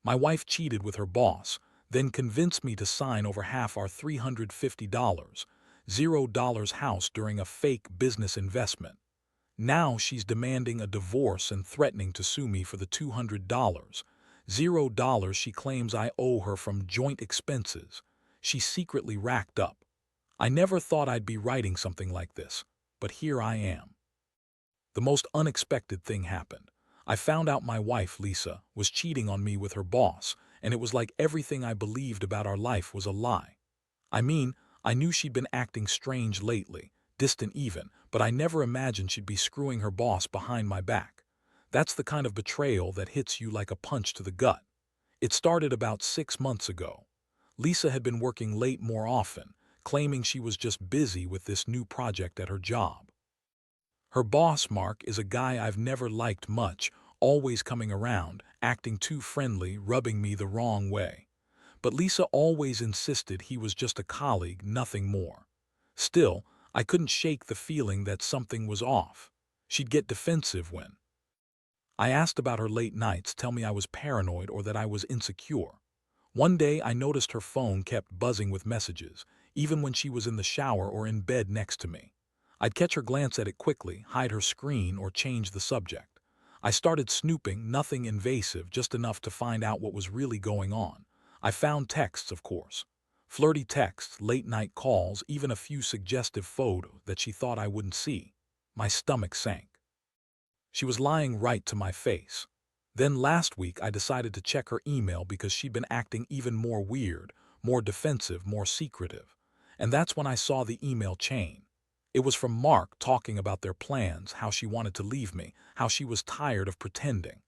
My wife cheated with her boss, then convinced me to sign over half our $350, $0 house during a fake business investment. Now she's demanding a divorce and threatening to sue me for the $200, $0 she claims I owe her from joint expenses she secretly racked up. I never thought I'd be writing something like this, but here I am. The most unexpected thing happened. I found out my wife, Lisa, was cheating on me with her boss, and it was like everything I believed about our life was a lie. I mean, I knew she'd been acting strange lately, distant even, but I never imagined she'd be screwing her boss behind my back. That's the kind of betrayal that hits you like a punch to the gut. It started about 6 months ago. Lisa had been working late more often, claiming she was just busy with this new project at her job. Her boss, Mark, is a guy I've never liked much, always coming around, acting too friendly, rubbing me the wrong way. But Lisa always insisted he was just a colleague, nothing more. Still, I couldn't shake the feeling that something was off. She'd get defensive when I asked about her late nights, tell me I was paranoid or that I was insecure. One day I noticed her phone kept buzzing with messages, even when she was in the shower or in bed next to me. I'd catch her glance at it quickly, hide her screen, or change the subject. I started snooping, nothing invasive, just enough to find out what was really going on. I found texts, of course. Flirty texts, late-night calls, even a few suggestive photos that she thought I wouldn't see. My stomach sank. She was lying right to my face. Then last week I decided to check her email because she'd been acting even more weird, more defensive, more secretive. And that's when I saw the email chain. It was from Mark talking about their plans, how she wanted to leave me, how she was tired of pretending.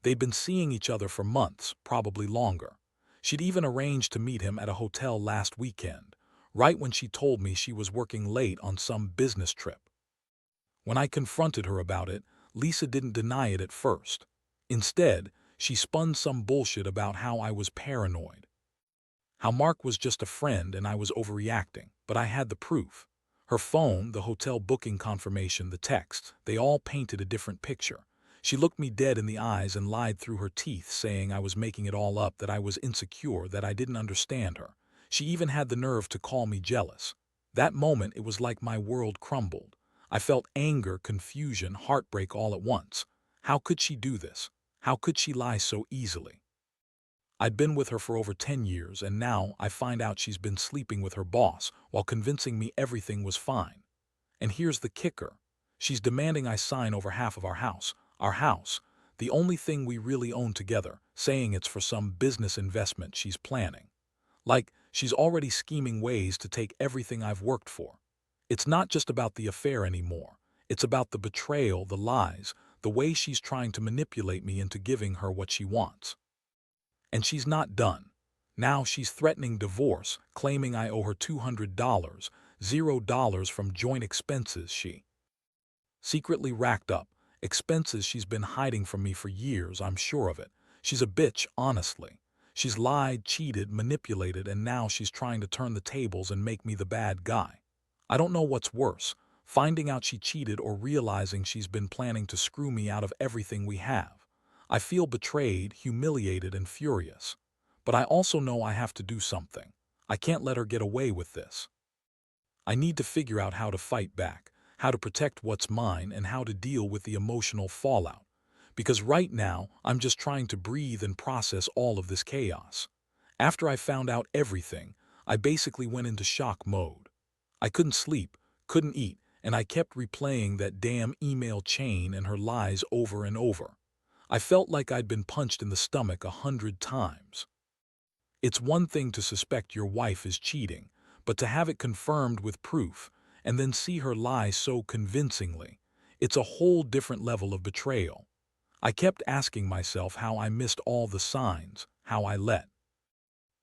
They'd been seeing each other for months, probably longer. She'd even arranged to meet him at a hotel last weekend, right when she told me she was working late on some business trip. When I confronted her about it, Lisa didn't deny it at first. Instead, she spun some bullshit about how I was paranoid, how Mark was just a friend and I was overreacting, but I had the proof. Her phone, the hotel booking confirmation, the text, they all painted a different picture. She looked me dead in the eyes and lied through her teeth, saying I was making it all up, that I was insecure, that I didn't understand her. She even had the nerve to call me jealous. That moment, it was like my world crumbled. I felt anger, confusion, heartbreak all at once. How could she do this? How could she lie so easily? I'd been with her for over 10 years, and now I find out she's been sleeping with her boss while convincing me everything was fine. And here's the kicker. She's demanding I sign over half of our house, the only thing we really own together, saying it's for some business investment she's planning. Like, she's already scheming ways to take everything I've worked for. It's not just about the affair anymore. It's about the betrayal, the lies, the way she's trying to manipulate me into giving her what she wants. And she's not done. Now she's threatening divorce, claiming I owe her $200, $0 from joint expenses she secretly racked up, expenses she's been hiding from me for years, I'm sure of it. She's a bitch, honestly. She's lied, cheated, manipulated, and now she's trying to turn the tables and make me the bad guy. I don't know what's worse, finding out she cheated or realizing she's been planning to screw me out of everything we have. I feel betrayed, humiliated, and furious. But I also know I have to do something. I can't let her get away with this. I need to figure out how to fight back, how to protect what's mine, and how to deal with the emotional fallout. Because right now, I'm just trying to breathe and process all of this chaos. After I found out everything, I basically went into shock mode. I couldn't sleep, couldn't eat, and I kept replaying that damn email chain and her lies over and over. I felt like I'd been punched in the stomach 100 times. It's one thing to suspect your wife is cheating, but to have it confirmed with proof, and then see her lie so convincingly, it's a whole different level of betrayal. I kept asking myself how I missed all the signs, how I let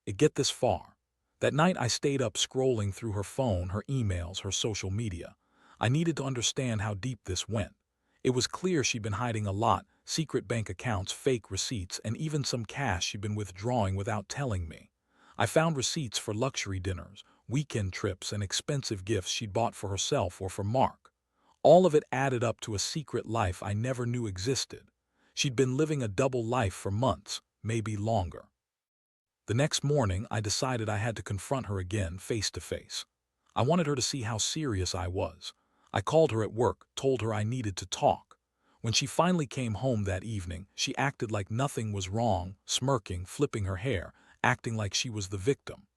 it get this far. That night I stayed up scrolling through her phone, her emails, her social media. I needed to understand how deep this went. It was clear she'd been hiding a lot, secret bank accounts, fake receipts, and even some cash she'd been withdrawing without telling me. I found receipts for luxury dinners, weekend trips, and expensive gifts she'd bought for herself or for Mark. All of it added up to a secret life I never knew existed. She'd been living a double life for months, maybe longer. The next morning, I decided I had to confront her again face to face. I wanted her to see how serious I was. I called her at work, told her I needed to talk. When she finally came home that evening, she acted like nothing was wrong, smirking, flipping her hair, acting like she was the victim.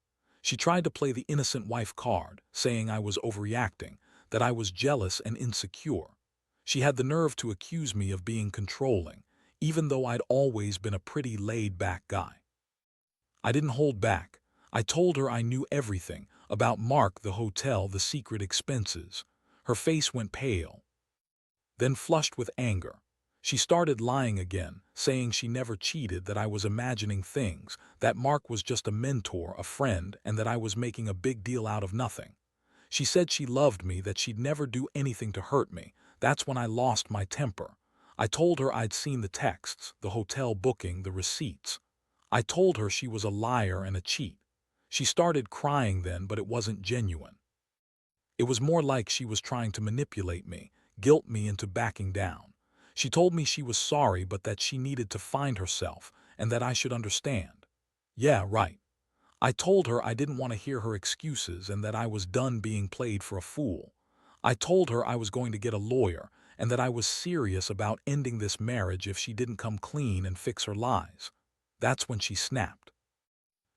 She tried to play the innocent wife card, saying I was overreacting, that I was jealous and insecure. She had the nerve to accuse me of being controlling, even though I'd always been a pretty laid-back guy. I didn't hold back. I told her I knew everything about Mark, the hotel, the secret expenses. Her face went pale, then flushed with anger. She started lying again, saying she never cheated, that I was imagining things, that Mark was just a mentor, a friend, and that I was making a big deal out of nothing. She said she loved me, that she'd never do anything to hurt me. That's when I lost my temper. I told her I'd seen the texts, the hotel booking, the receipts. I told her she was a liar and a cheat. She started crying then, but it wasn't genuine. It was more like she was trying to manipulate me, guilt me into backing down. She told me she was sorry, but that she needed to find herself and that I should understand. Yeah, right. I told her I didn't want to hear her excuses and that I was done being played for a fool. I told her I was going to get a lawyer and that I was serious about ending this marriage if she didn't come clean and fix her lies. That's when she snapped.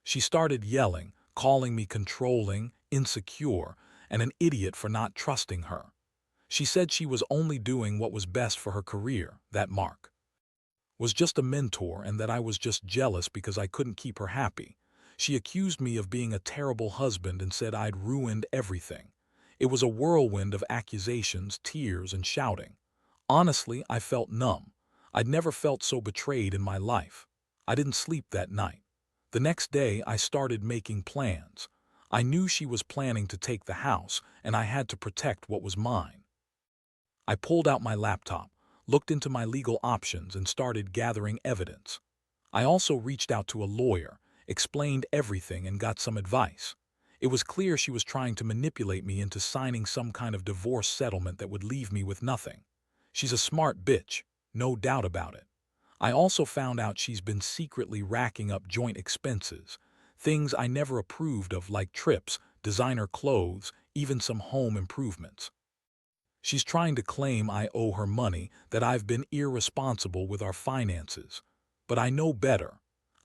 She started yelling, calling me controlling, insecure, and an idiot for not trusting her. She said she was only doing what was best for her career, that Mark was just a mentor, and that I was just jealous because I couldn't keep her happy. She accused me of being a terrible husband and said I'd ruined everything. It was a whirlwind of accusations, tears, and shouting. Honestly, I felt numb. I'd never felt so betrayed in my life. I didn't sleep that night. The next day, I started making plans. I knew she was planning to take the house, and I had to protect what was mine. I pulled out my laptop, looked into my legal options, and started gathering evidence. I also reached out to a lawyer, explained everything, and got some advice. It was clear she was trying to manipulate me into signing some kind of divorce settlement that would leave me with nothing. She's a smart bitch, no doubt about it. I also found out she's been secretly racking up joint expenses, things I never approved of, like trips, designer clothes, even some home improvements. She's trying to claim I owe her money, that I've been irresponsible with our finances. But I know better.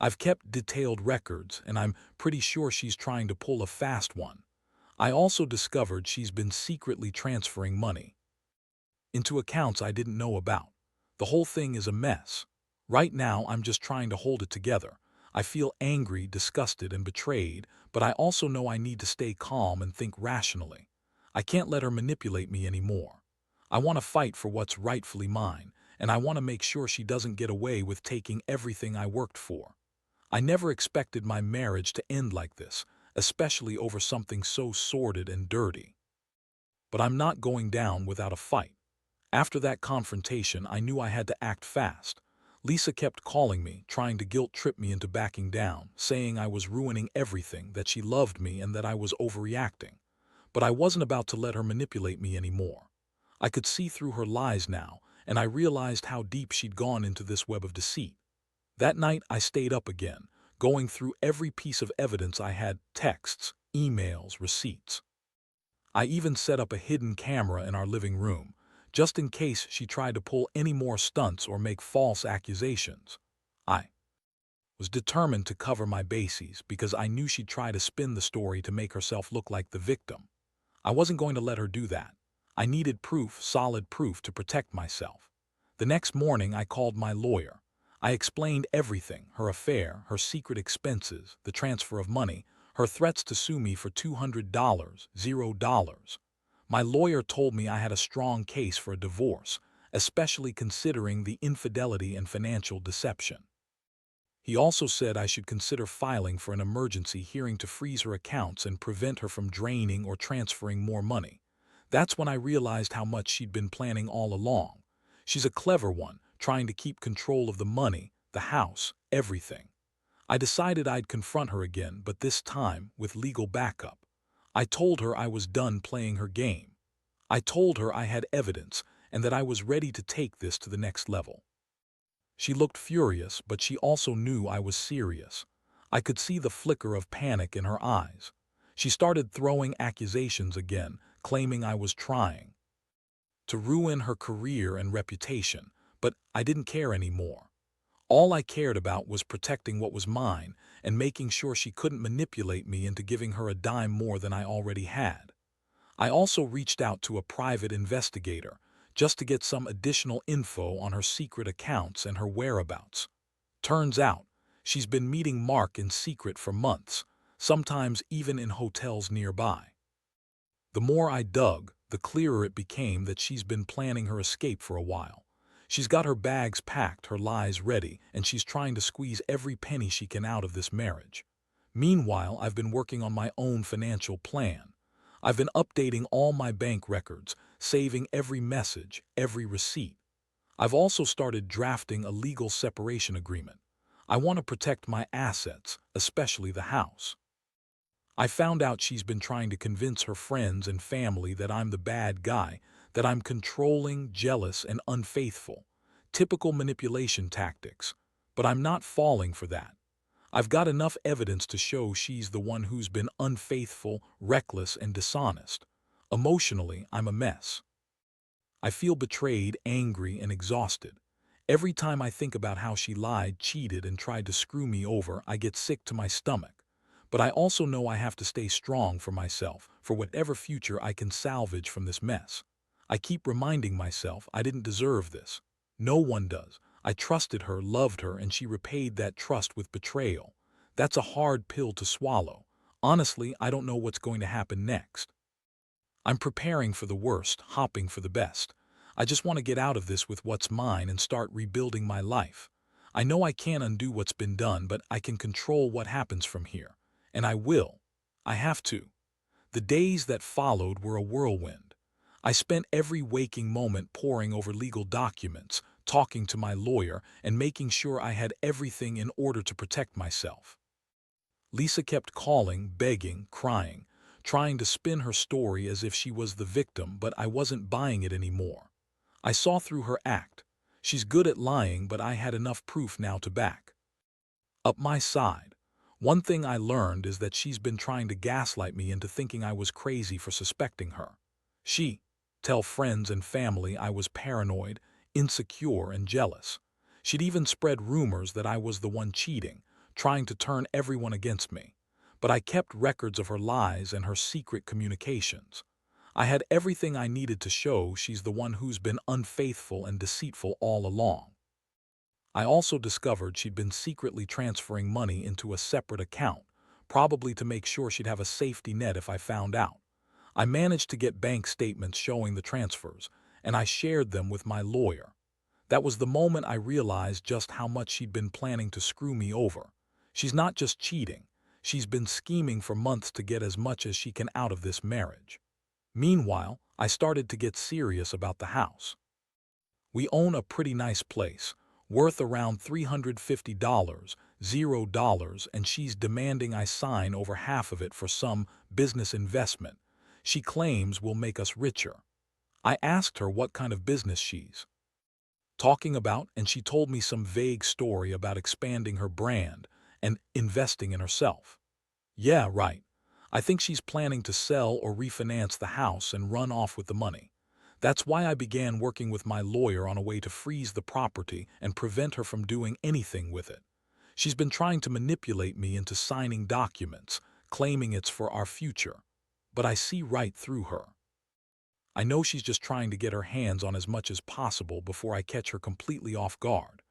I've kept detailed records, and I'm pretty sure she's trying to pull a fast one. I also discovered she's been secretly transferring money into accounts I didn't know about. The whole thing is a mess. Right now, I'm just trying to hold it together. I feel angry, disgusted, and betrayed, but I also know I need to stay calm and think rationally. I can't let her manipulate me anymore. I want to fight for what's rightfully mine, and I want to make sure she doesn't get away with taking everything I worked for. I never expected my marriage to end like this, especially over something so sordid and dirty. But I'm not going down without a fight. After that confrontation, I knew I had to act fast. Lisa kept calling me, trying to guilt-trip me into backing down, saying I was ruining everything, that she loved me, and that I was overreacting. But I wasn't about to let her manipulate me anymore. I could see through her lies now, and I realized how deep she'd gone into this web of deceit. That night, I stayed up again, going through every piece of evidence I had: texts, emails, receipts. I even set up a hidden camera in our living room, just in case she tried to pull any more stunts or make false accusations. I was determined to cover my bases because I knew she'd try to spin the story to make herself look like the victim. I wasn't going to let her do that. I needed proof, solid proof, to protect myself. The next morning, I called my lawyer. I explained everything: her affair, her secret expenses, the transfer of money, her threats to sue me for $200, $0. My lawyer told me I had a strong case for a divorce, especially considering the infidelity and financial deception. He also said I should consider filing for an emergency hearing to freeze her accounts and prevent her from draining or transferring more money. That's when I realized how much she'd been planning all along. She's a clever one, trying to keep control of the money, the house, everything. I decided I'd confront her again, but this time with legal backup. I told her I was done playing her game. I told her I had evidence and that I was ready to take this to the next level. She looked furious, but she also knew I was serious. I could see the flicker of panic in her eyes. She started throwing accusations again, claiming I was trying to ruin her career and reputation, but I didn't care anymore. All I cared about was protecting what was mine and making sure she couldn't manipulate me into giving her a dime more than I already had. I also reached out to a private investigator just to get some additional info on her secret accounts and her whereabouts. Turns out, she's been meeting Mark in secret for months, sometimes even in hotels nearby. The more I dug, the clearer it became that she's been planning her escape for a while. She's got her bags packed, her lies ready, and she's trying to squeeze every penny she can out of this marriage. Meanwhile, I've been working on my own financial plan. I've been updating all my bank records, saving every message, every receipt. I've also started drafting a legal separation agreement. I want to protect my assets, especially the house. I found out she's been trying to convince her friends and family that I'm the bad guy, that I'm controlling, jealous, and unfaithful. Typical manipulation tactics. But I'm not falling for that. I've got enough evidence to show she's the one who's been unfaithful, reckless, and dishonest. Emotionally, I'm a mess. I feel betrayed, angry, and exhausted. Every time I think about how she lied, cheated, and tried to screw me over, I get sick to my stomach. But I also know I have to stay strong for myself, for whatever future I can salvage from this mess. I keep reminding myself I didn't deserve this. No one does. I trusted her, loved her, and she repaid that trust with betrayal. That's a hard pill to swallow. Honestly, I don't know what's going to happen next. I'm preparing for the worst, hoping for the best. I just want to get out of this with what's mine and start rebuilding my life. I know I can't undo what's been done, but I can control what happens from here. And I will. I have to. The days that followed were a whirlwind. I spent every waking moment poring over legal documents, talking to my lawyer, and making sure I had everything in order to protect myself. Lisa kept calling, begging, crying, trying to spin her story as if she was the victim, but I wasn't buying it anymore. I saw through her act. She's good at lying, but I had enough proof now to back up my side. One thing I learned is that she's been trying to gaslight me into thinking I was crazy for suspecting her. She tell friends and family I was paranoid, insecure, and jealous. She'd even spread rumors that I was the one cheating, trying to turn everyone against me. But I kept records of her lies and her secret communications. I had everything I needed to show she's the one who's been unfaithful and deceitful all along. I also discovered she'd been secretly transferring money into a separate account, probably to make sure she'd have a safety net if I found out. I managed to get bank statements showing the transfers, and I shared them with my lawyer. That was the moment I realized just how much she'd been planning to screw me over. She's not just cheating, she's been scheming for months to get as much as she can out of this marriage. Meanwhile, I started to get serious about the house. We own a pretty nice place, worth around $350, $0, and she's demanding I sign over half of it for some business investment she claims will make us richer. I asked her what kind of business she's talking about, and she told me some vague story about expanding her brand and investing in herself. Yeah, right. I think she's planning to sell or refinance the house and run off with the money. That's why I began working with my lawyer on a way to freeze the property and prevent her from doing anything with it. She's been trying to manipulate me into signing documents, claiming it's for our future. But I see right through her. I know she's just trying to get her hands on as much as possible before I catch her completely off guard.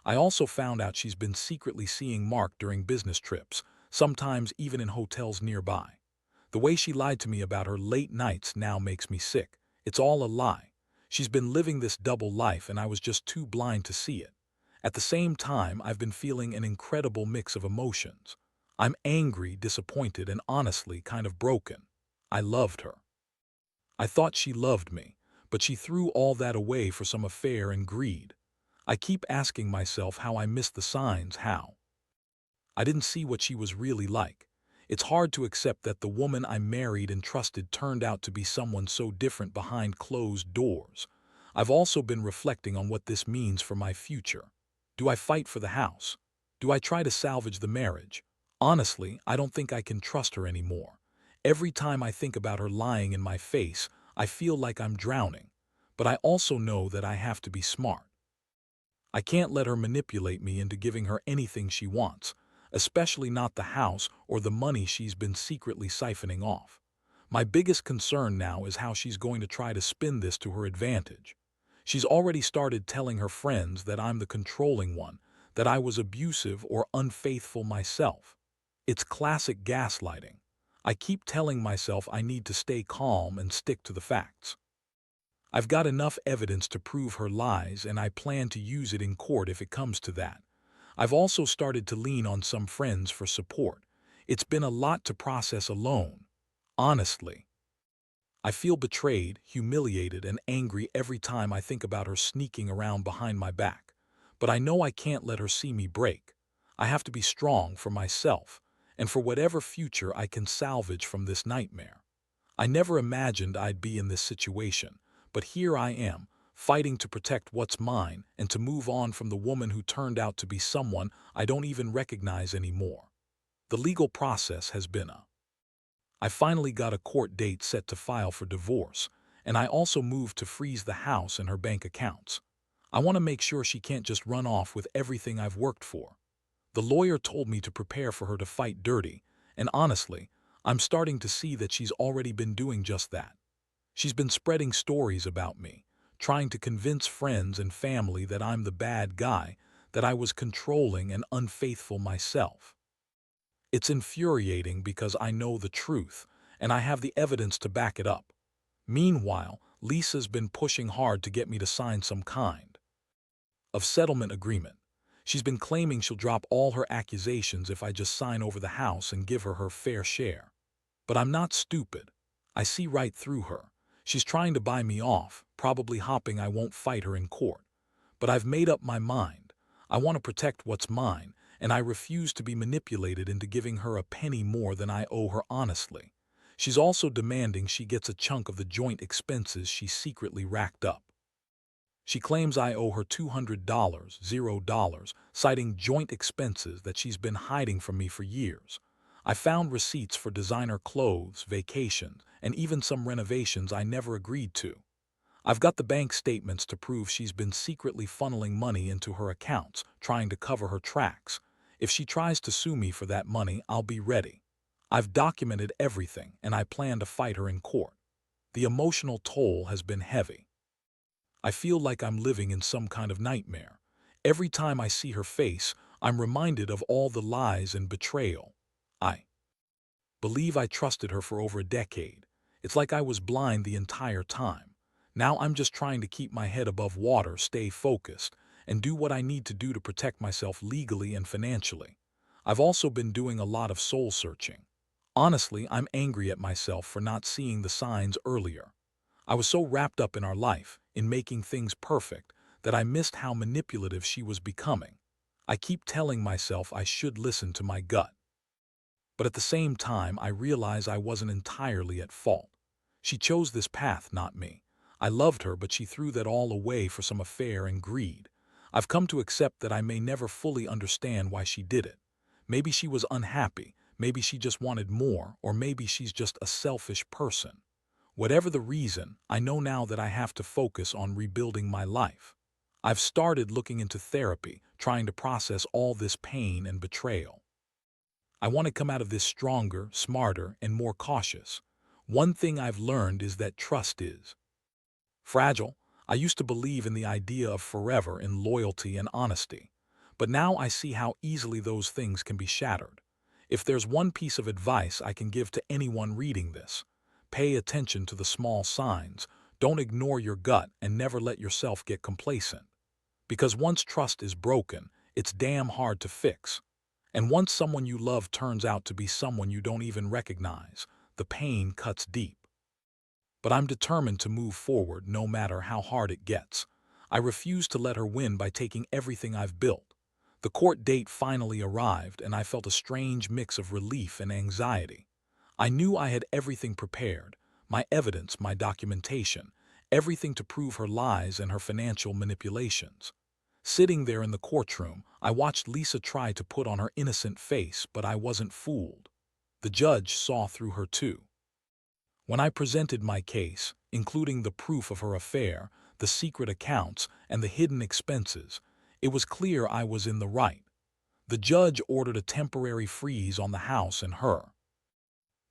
I also found out she's been secretly seeing Mark during business trips, sometimes even in hotels nearby. The way she lied to me about her late nights now makes me sick. It's all a lie. She's been living this double life and I was just too blind to see it. At the same time, I've been feeling an incredible mix of emotions. I'm angry, disappointed, and honestly kind of broken. I loved her. I thought she loved me, but she threw all that away for some affair and greed. I keep asking myself how I missed the signs, how I didn't see what she was really like. It's hard to accept that the woman I married and trusted turned out to be someone so different behind closed doors. I've also been reflecting on what this means for my future. Do I fight for the house? Do I try to salvage the marriage? Honestly, I don't think I can trust her anymore. Every time I think about her lying in my face, I feel like I'm drowning. But I also know that I have to be smart. I can't let her manipulate me into giving her anything she wants, especially not the house or the money she's been secretly siphoning off. My biggest concern now is how she's going to try to spin this to her advantage. She's already started telling her friends that I'm the controlling one, that I was abusive or unfaithful myself. It's classic gaslighting. I keep telling myself I need to stay calm and stick to the facts. I've got enough evidence to prove her lies, and I plan to use it in court if it comes to that. I've also started to lean on some friends for support. It's been a lot to process alone. Honestly, I feel betrayed, humiliated, and angry every time I think about her sneaking around behind my back. But I know I can't let her see me break. I have to be strong for myself, and for whatever future I can salvage from this nightmare. I never imagined I'd be in this situation, but here I am, fighting to protect what's mine and to move on from the woman who turned out to be someone I don't even recognize anymore. The legal process has been I finally got a court date set to file for divorce, and I also moved to freeze the house and her bank accounts. I want to make sure she can't just run off with everything I've worked for. The lawyer told me to prepare for her to fight dirty, and honestly, I'm starting to see that she's already been doing just that. She's been spreading stories about me, trying to convince friends and family that I'm the bad guy, that I was controlling and unfaithful myself. It's infuriating because I know the truth, and I have the evidence to back it up. Meanwhile, Lisa's been pushing hard to get me to sign some kind of settlement agreement. She's been claiming she'll drop all her accusations if I just sign over the house and give her her fair share. But I'm not stupid. I see right through her. She's trying to buy me off, probably hoping I won't fight her in court. But I've made up my mind. I want to protect what's mine, and I refuse to be manipulated into giving her a penny more than I owe her honestly. She's also demanding she gets a chunk of the joint expenses she secretly racked up. She claims I owe her $200, $0, citing joint expenses that she's been hiding from me for years. I found receipts for designer clothes, vacations, and even some renovations I never agreed to. I've got the bank statements to prove she's been secretly funneling money into her accounts, trying to cover her tracks. If she tries to sue me for that money, I'll be ready. I've documented everything, and I plan to fight her in court. The emotional toll has been heavy. I feel like I'm living in some kind of nightmare. Every time I see her face, I'm reminded of all the lies and betrayal. I believe I trusted her for over a decade. It's like I was blind the entire time. Now I'm just trying to keep my head above water, stay focused, and do what I need to do to protect myself legally and financially. I've also been doing a lot of soul searching. Honestly, I'm angry at myself for not seeing the signs earlier. I was so wrapped up in our life, in making things perfect, that I missed how manipulative she was becoming. I keep telling myself I should listen to my gut. But at the same time, I realize I wasn't entirely at fault. She chose this path, not me. I loved her, but she threw that all away for some affair and greed. I've come to accept that I may never fully understand why she did it. Maybe she was unhappy, maybe she just wanted more, or maybe she's just a selfish person. Whatever the reason, I know now that I have to focus on rebuilding my life. I've started looking into therapy, trying to process all this pain and betrayal. I want to come out of this stronger, smarter, and more cautious. One thing I've learned is that trust is fragile. I used to believe in the idea of forever in loyalty and honesty, but now I see how easily those things can be shattered. If there's one piece of advice I can give to anyone reading this, pay attention to the small signs, don't ignore your gut, and never let yourself get complacent. Because once trust is broken, it's damn hard to fix. And once someone you love turns out to be someone you don't even recognize, the pain cuts deep. But I'm determined to move forward no matter how hard it gets. I refuse to let her win by taking everything I've built. The court date finally arrived, and I felt a strange mix of relief and anxiety. I knew I had everything prepared, my evidence, my documentation, everything to prove her lies and her financial manipulations. Sitting there in the courtroom, I watched Lisa try to put on her innocent face, but I wasn't fooled. The judge saw through her too. When I presented my case, including the proof of her affair, the secret accounts, and the hidden expenses, it was clear I was in the right. The judge ordered a temporary freeze on the house and her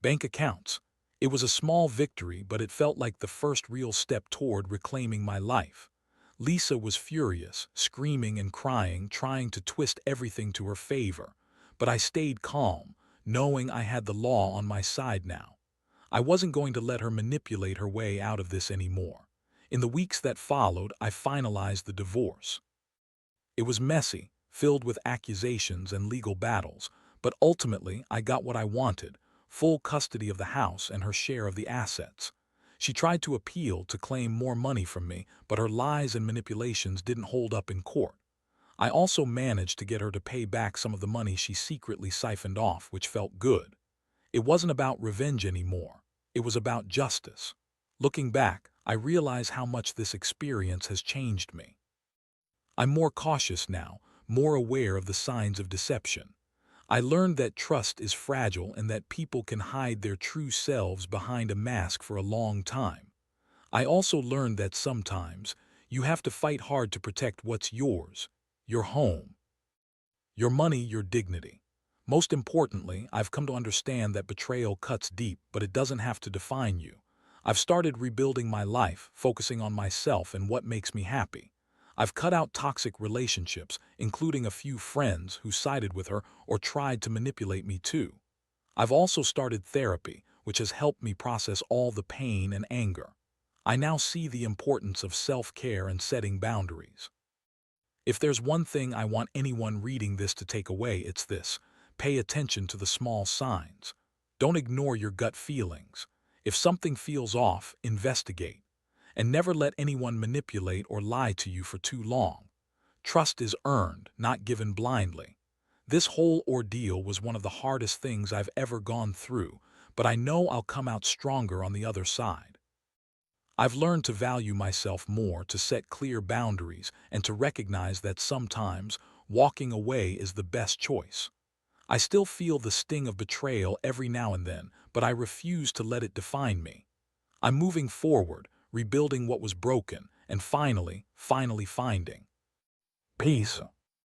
bank accounts. It was a small victory, but it felt like the first real step toward reclaiming my life. Lisa was furious, screaming and crying, trying to twist everything to her favor. But I stayed calm, knowing I had the law on my side now. I wasn't going to let her manipulate her way out of this anymore. In the weeks that followed, I finalized the divorce. It was messy, filled with accusations and legal battles, but ultimately I got what I wanted: full custody of the house and her share of the assets. She tried to appeal to claim more money from me, but her lies and manipulations didn't hold up in court. I also managed to get her to pay back some of the money she secretly siphoned off, which felt good. It wasn't about revenge anymore. It was about justice. Looking back, I realize how much this experience has changed me. I'm more cautious now, more aware of the signs of deception. I learned that trust is fragile and that people can hide their true selves behind a mask for a long time. I also learned that sometimes you have to fight hard to protect what's yours: your home, your money, your dignity. Most importantly, I've come to understand that betrayal cuts deep, but it doesn't have to define you. I've started rebuilding my life, focusing on myself and what makes me happy. I've cut out toxic relationships, including a few friends who sided with her or tried to manipulate me too. I've also started therapy, which has helped me process all the pain and anger. I now see the importance of self-care and setting boundaries. If there's one thing I want anyone reading this to take away, it's this: pay attention to the small signs. Don't ignore your gut feelings. If something feels off, investigate. And never let anyone manipulate or lie to you for too long. Trust is earned, not given blindly. This whole ordeal was one of the hardest things I've ever gone through, but I know I'll come out stronger on the other side. I've learned to value myself more, to set clear boundaries, and to recognize that sometimes walking away is the best choice. I still feel the sting of betrayal every now and then, but I refuse to let it define me. I'm moving forward, rebuilding what was broken, and finally finding peace.